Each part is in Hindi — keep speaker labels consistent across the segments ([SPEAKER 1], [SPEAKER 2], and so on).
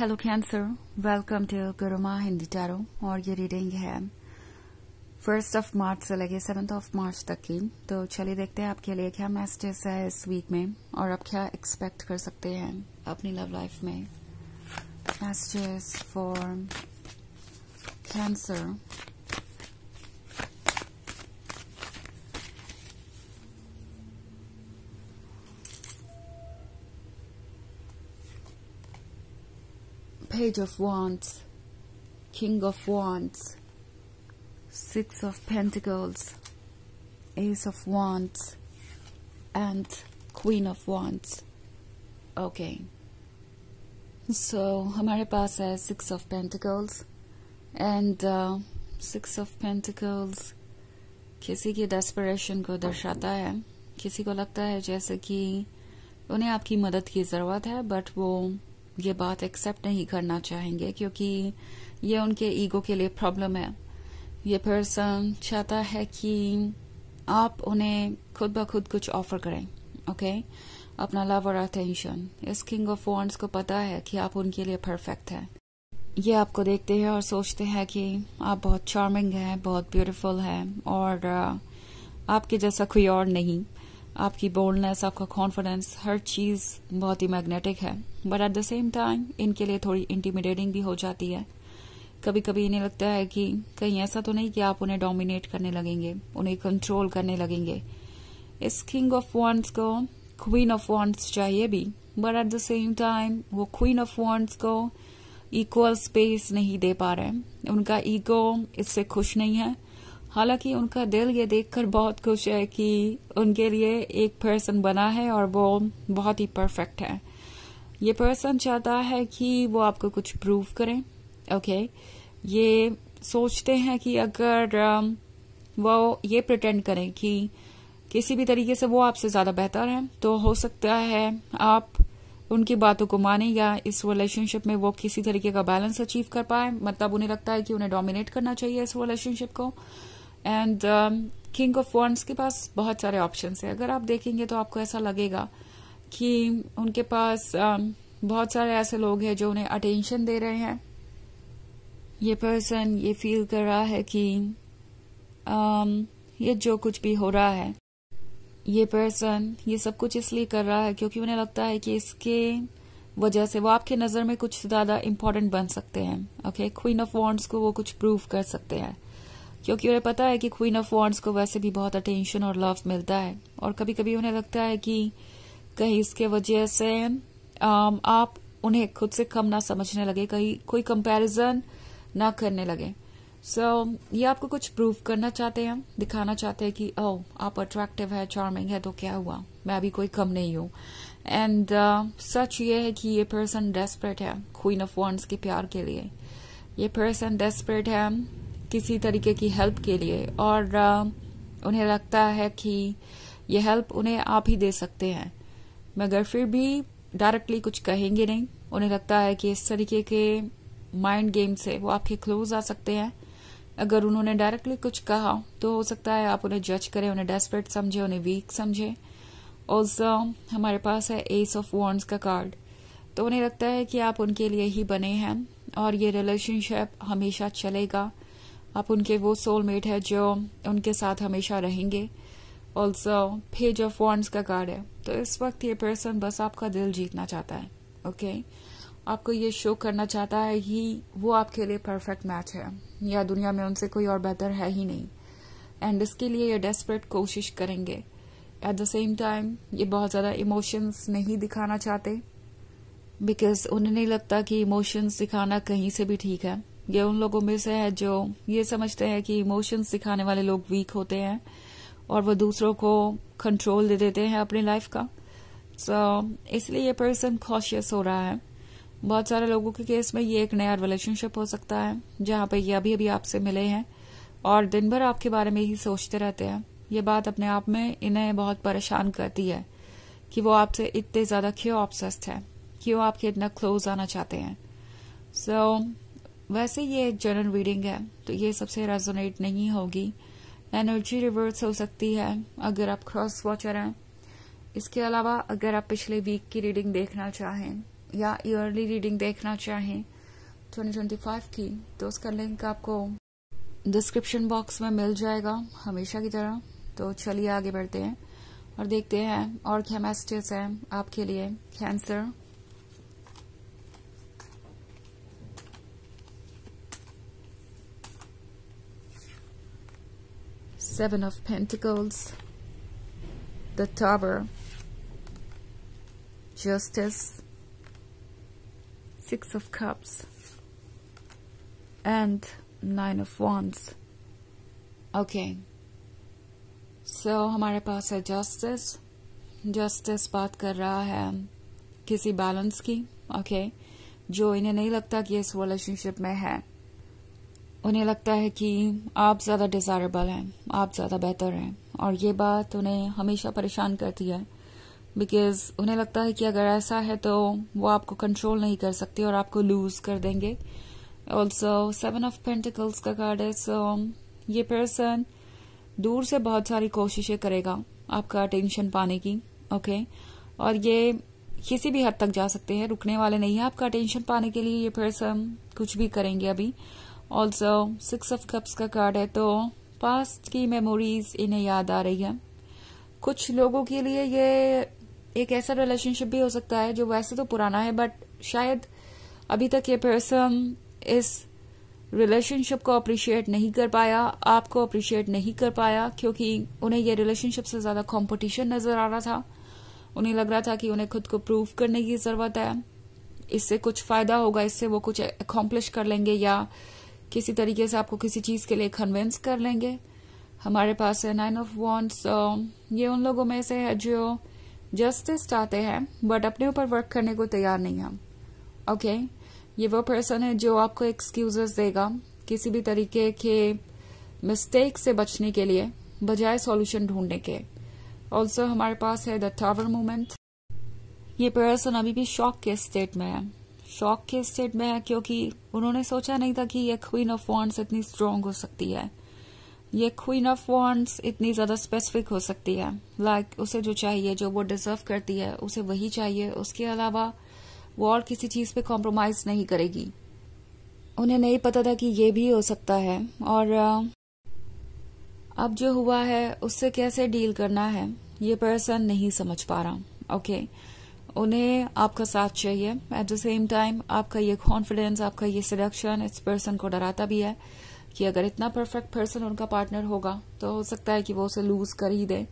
[SPEAKER 1] Hello cancer, welcome to Guruma Hindi tarot. और ये रीडिंग है 1 मार्च से लगे 7 मार्च तक की। तो चलिए देखते हैं आपके लिए क्या मैसेजेस है इस वीक में और आप क्या एक्सपेक्ट कर सकते हैं अपनी लव लाइफ में। Messages for cancer. Page of Wands, King of Wands, 6 of Pentacles, Ace of Wands, and Queen of Wands. Okay. So, हमारे पास है 6 of Pentacles and 6 of Pentacles किसी की desperation को दर्शाता है। किसी को लगता है जैसे कि उन्हें आपकी मदद की ज़रूरत है, बट वो ये बात एक्सेप्ट नहीं करना चाहेंगे क्योंकि ये उनके ईगो के लिए प्रॉब्लम है। ये पर्सन चाहता है कि आप उन्हें खुद ब खुद कुछ ऑफर करें, ओके, अपना लव और अटेंशन। इस किंग ऑफ वॉन्ड्स को पता है कि आप उनके लिए परफेक्ट है। ये आपको देखते हैं और सोचते हैं कि आप बहुत चार्मिंग हैं, बहुत ब्यूटीफुल हैं और आपके जैसा कोई और नहीं। आपकी बोल्डनेस, आपका कॉन्फिडेंस, हर चीज बहुत ही मैग्नेटिक है, but at the same time इनके लिए थोड़ी इंटिमिडेटिंग भी हो जाती है। कभी कभी इन्हें लगता है कि कहीं ऐसा तो नहीं कि आप उन्हें डोमिनेट करने लगेंगे, उन्हें कंट्रोल करने लगेंगे। इस किंग ऑफ वॉन्ड्स को क्वीन ऑफ वॉन्ड्स चाहिए भी, but at the same time वो क्वीन ऑफ वॉन्ड्स को इक्वल स्पेस नहीं दे पा रहे। उनका ईगो इससे खुश नहीं है। हालांकि उनका दिल ये देखकर बहुत खुश है कि उनके लिए एक पर्सन बना है और वो बहुत ही परफेक्ट है। ये पर्सन चाहता है कि वो आपको कुछ प्रूव करें, ओके। ये सोचते हैं कि अगर वो ये प्रिटेंड करें कि किसी भी तरीके से वो आपसे ज्यादा बेहतर है, तो हो सकता है आप उनकी बातों को माने या इस रिलेशनशिप में वो किसी तरीके का बैलेंस अचीव कर पाए। मतलब उन्हें लगता है कि उन्हें डोमिनेट करना चाहिए इस रिलेशनशिप को। एंड किंग ऑफ वॉन्ड्स के पास बहुत सारे ऑप्शंस है। अगर आप देखेंगे तो आपको ऐसा लगेगा कि उनके पास बहुत सारे ऐसे लोग हैं जो उन्हें अटेंशन दे रहे हैं। ये पर्सन ये फील कर रहा है कि ये जो कुछ भी हो रहा है, ये पर्सन ये सब कुछ इसलिए कर रहा है क्योंकि उन्हें लगता है कि इसके वजह से वो आपके नजर में कुछ ज्यादा इम्पोर्टेंट बन सकते हैं, ओके। क्वीन ऑफ वॉन्ड्स को वो कुछ प्रूव कर सकते हैं क्योंकि उन्हें पता है कि क्वीन ऑफ वॉन्ड्स को वैसे भी बहुत अटेंशन और लव मिलता है। और कभी कभी उन्हें लगता है कि कहीं इसके वजह से आप उन्हें खुद से कम ना समझने लगे, कहीं कोई कंपैरिजन ना करने लगे। सो ये आपको कुछ प्रूव करना चाहते हैं, दिखाना चाहते हैं कि ओह आप अट्रैक्टिव है, चार्मिंग है, तो क्या हुआ, मैं अभी कोई कम नहीं हूँ। एंड सच ये है कि ये पर्सन डेस्परेट है क्वीन ऑफ वॉन्ड्स के प्यार के लिए। ये पर्सन डेस्परेट है किसी तरीके की हेल्प के लिए और उन्हें लगता है कि ये हेल्प उन्हें आप ही दे सकते हैं, मगर फिर भी डायरेक्टली कुछ कहेंगे नहीं। उन्हें लगता है कि इस तरीके के माइंड गेम से वो आपके क्लोज आ सकते हैं। अगर उन्होंने डायरेक्टली कुछ कहा तो हो सकता है आप उन्हें जज करें, उन्हें डेस्परेट समझे, उन्हें वीक समझे। ऑल्सो हमारे पास है एस ऑफ वॉन्ड्स का कार्ड। तो उन्हें लगता है कि आप उनके लिए ही बने हैं और ये रिलेशनशिप हमेशा चलेगा। आप उनके वो सोलमेट है जो उनके साथ हमेशा रहेंगे। ऑल्सो पेज ऑफ वॉन्ड्स का कार्ड है। तो इस वक्त ये पर्सन बस आपका दिल जीतना चाहता है, ओके। आपको ये शो करना चाहता है कि वो आपके लिए परफेक्ट मैच है या दुनिया में उनसे कोई और बेहतर है ही नहीं। एंड इसके लिए ये डेस्परेट कोशिश करेंगे। एट द सेम टाइम ये बहुत ज्यादा इमोशंस नहीं दिखाना चाहते बिकॉज उन्हें नहीं लगता कि इमोशंस दिखाना कहीं से भी ठीक है। ये उन लोगों में से है जो ये समझते हैं कि इमोशंस दिखाने वाले लोग वीक होते हैं और वो दूसरों को कंट्रोल दे देते हैं अपनी लाइफ का। सो इसलिए ये पर्सन कॉशियस हो रहा है। बहुत सारे लोगों के केस में ये एक नया रिलेशनशिप हो सकता है जहां पे ये अभी अभी आपसे मिले हैं और दिन भर आपके बारे में ही सोचते रहते हैं। ये बात अपने आप में इन्हें बहुत परेशान करती है कि वो आपसे इतने ज्यादा क्यों ऑब्सेस्ड है, क्यों आपके इतना क्लोज आना चाहते हैं। सो वैसे ये एक जनरल रीडिंग है तो ये सबसे रेजोनेट नहीं होगी। एनर्जी रिवर्स हो सकती है अगर आप क्रॉस वॉचर हैं। इसके अलावा अगर आप पिछले वीक की रीडिंग देखना चाहें या ईयरली रीडिंग देखना चाहें 2025 की, तो उसका लिंक आपको डिस्क्रिप्शन बॉक्स में मिल जाएगा हमेशा की तरह। तो चलिए आगे बढ़ते हैं और देखते हैं और क्या मैसेजेस हैं आपके लिए cancer. Seven of Pentacles, the Tower, Justice, Six of Cups, and Nine of Wands. Okay. So हमारे पास है जस्टिस। जस्टिस बात कर रहा है किसी बैलेंस की, ओके, जो इन्हें नहीं लगता कि इस रिलेशनशिप में है। उन्हें लगता है कि आप ज्यादा डिजायरेबल हैं, आप ज्यादा बेहतर हैं, और ये बात उन्हें हमेशा परेशान करती है बिकॉज उन्हें लगता है कि अगर ऐसा है तो वो आपको कंट्रोल नहीं कर सकते और आपको लूज कर देंगे। ऑल्सो 7 ऑफ पेंटिकल्स का कार्ड है। सो ये पर्सन दूर से बहुत सारी कोशिशें करेगा आपका अटेंशन पाने की, ओके, और ये किसी भी हद तक जा सकते हैं, रुकने वाले नहीं है आपका अटेंशन पाने के लिए। ये पर्सन कुछ भी करेंगे अभी। ऑल्सो 6 ऑफ कप्स का कार्ड है, तो पास्ट की मेमोरीज इन्हें याद आ रही है। कुछ लोगों के लिए ये एक ऐसा रिलेशनशिप भी हो सकता है जो वैसे तो पुराना है, बट शायद अभी तक ये पर्सन इस रिलेशनशिप को अप्रिशिएट नहीं कर पाया, आपको अप्रिशिएट नहीं कर पाया, क्योंकि उन्हें ये रिलेशनशिप से ज्यादा कंपटीशन नजर आ रहा था। उन्हें लग रहा था कि उन्हें खुद को प्रूव करने की जरूरत है, इससे कुछ फायदा होगा, इससे वो कुछ अकॉम्प्लिश कर लेंगे या किसी तरीके से आपको किसी चीज के लिए कन्विंस कर लेंगे। हमारे पास है 9 ऑफ वॉन्ड्स। ये उन लोगों में से है जो जस्टिस चाहते हैं बट अपने ऊपर वर्क करने को तैयार नहीं है, ओके। ये वो पर्सन है जो आपको एक्सक्यूजेस देगा किसी भी तरीके के मिस्टेक से बचने के लिए बजाय सॉल्यूशन ढूंढने के। ऑल्सो हमारे पास है द टावर मूवमेंट। ये पर्सन अभी भी शॉक के स्टेट में है, शॉक के स्टेट में है क्योंकि उन्होंने सोचा नहीं था कि ये क्वीन ऑफ वॉन्ड्स इतनी स्ट्रांग हो सकती है, ये क्वीन ऑफ वॉन्ड्स इतनी ज्यादा स्पेसिफिक हो सकती है। लाइक उसे जो चाहिए, जो वो डिजर्व करती है, उसे वही चाहिए, उसके अलावा वो और किसी चीज पे कॉम्प्रोमाइज नहीं करेगी। उन्हें नहीं पता था कि ये भी हो सकता है, और अब जो हुआ है उससे कैसे डील करना है ये पर्सन नहीं समझ पा रहा, ओके। उन्हें आपका साथ चाहिए, एट द सेम टाइम आपका ये कॉन्फिडेंस, आपका ये सिलेक्शन इस पर्सन को डराता भी है कि अगर इतना परफेक्ट पर्सन उनका पार्टनर होगा तो हो सकता है कि वो उसे लूज कर ही दे,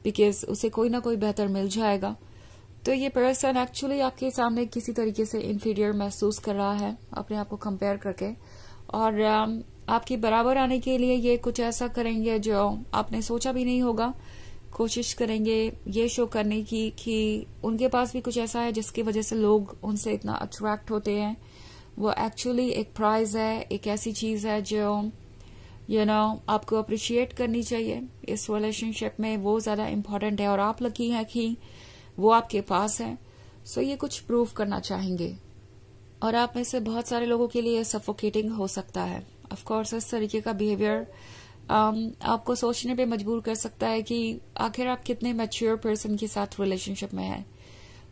[SPEAKER 1] बिकॉज उसे कोई ना कोई बेहतर मिल जाएगा। तो ये पर्सन एक्चुअली आपके सामने किसी तरीके से इंफीरियर महसूस कर रहा है अपने आप को कंपेयर करके, और आपके बराबर आने के लिए ये कुछ ऐसा करेंगे जो आपने सोचा भी नहीं होगा। कोशिश करेंगे ये शो करने की कि उनके पास भी कुछ ऐसा है जिसकी वजह से लोग उनसे इतना अट्रैक्ट होते हैं। वो एक्चुअली एक प्राइज है, एक ऐसी चीज है जो आपको अप्रिशिएट करनी चाहिए इस रिलेशनशिप में, वो ज्यादा इम्पोर्टेंट है और आप लकी हैं कि वो आपके पास है। सो ये कुछ प्रूव करना चाहेंगे, और आप में से बहुत सारे लोगों के लिए सफोकेटिंग हो सकता है। ऑफ कोर्स इस तरीके का बिहेवियर आपको सोचने पे मजबूर कर सकता है कि आखिर आप कितने मैच्योर पर्सन के साथ रिलेशनशिप में है,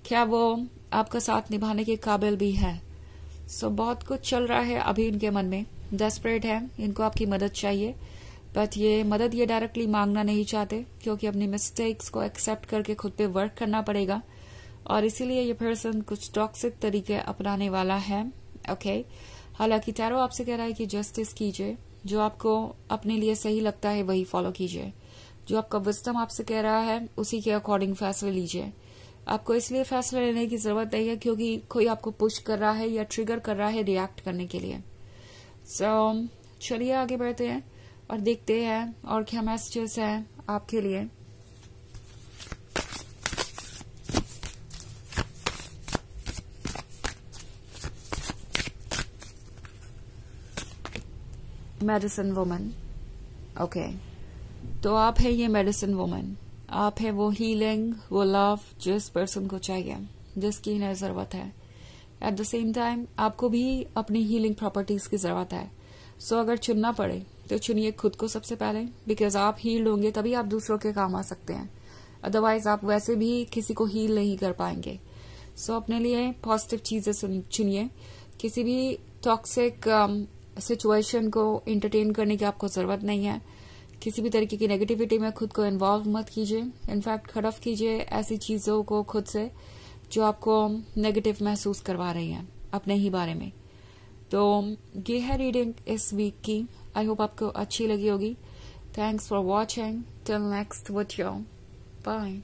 [SPEAKER 1] क्या वो आपका साथ निभाने के काबिल भी है। सो बहुत कुछ चल रहा है अभी इनके मन में, डेस्परेट है, इनको आपकी मदद चाहिए, बट ये मदद ये डायरेक्टली मांगना नहीं चाहते क्योंकि अपनी मिस्टेक्स को एक्सेप्ट करके खुद पे वर्क करना पड़ेगा, और इसीलिए ये पर्सन कुछ टॉक्सिक तरीके अपनाने वाला है, ओके। हालांकि टैरो आपसे कह रहा है कि जस्टिस कीजिए, जो आपको अपने लिए सही लगता है वही फॉलो कीजिए, जो आपका विजडम आपसे कह रहा है उसी के अकॉर्डिंग फैसले लीजिए। आपको इसलिए फैसला लेने की जरूरत नहीं है क्योंकि कोई आपको पुश कर रहा है या ट्रिगर कर रहा है रिएक्ट करने के लिए। सो चलिए आगे बढ़ते हैं और देखते हैं और क्या मैसेजेस हैं आपके लिए। Medicine woman, okay. तो आप है ये मेडिसिन वुमन, आप है वो हीलिंग, वो लव जिस पर्सन को चाहिए, जिसकी इन्हें जरूरत है। एट द सेम टाइम आपको भी अपनी हीलिंग प्रॉपर्टीज की जरूरत है। सो अगर चुनना पड़े तो चुनिए खुद को सबसे पहले, बिकॉज आप हील्ड होंगे तभी आप दूसरों के काम आ सकते हैं, अदरवाइज आप वैसे भी किसी को हील नहीं कर पाएंगे। सो अपने लिए पॉजिटिव चीजें चुनिए। किसी भी टॉक्सिक सिचुएशन को एंटरटेन करने की आपको जरूरत नहीं है। किसी भी तरीके की नेगेटिविटी में खुद को इन्वॉल्व मत कीजिए। इनफैक्ट खड़फ कीजिए ऐसी चीजों को खुद से जो आपको नेगेटिव महसूस करवा रही हैं अपने ही बारे में। तो ये है रीडिंग इस वीक की। आई होप आपको अच्छी लगी होगी। Thanks for watching. Till next video. Bye.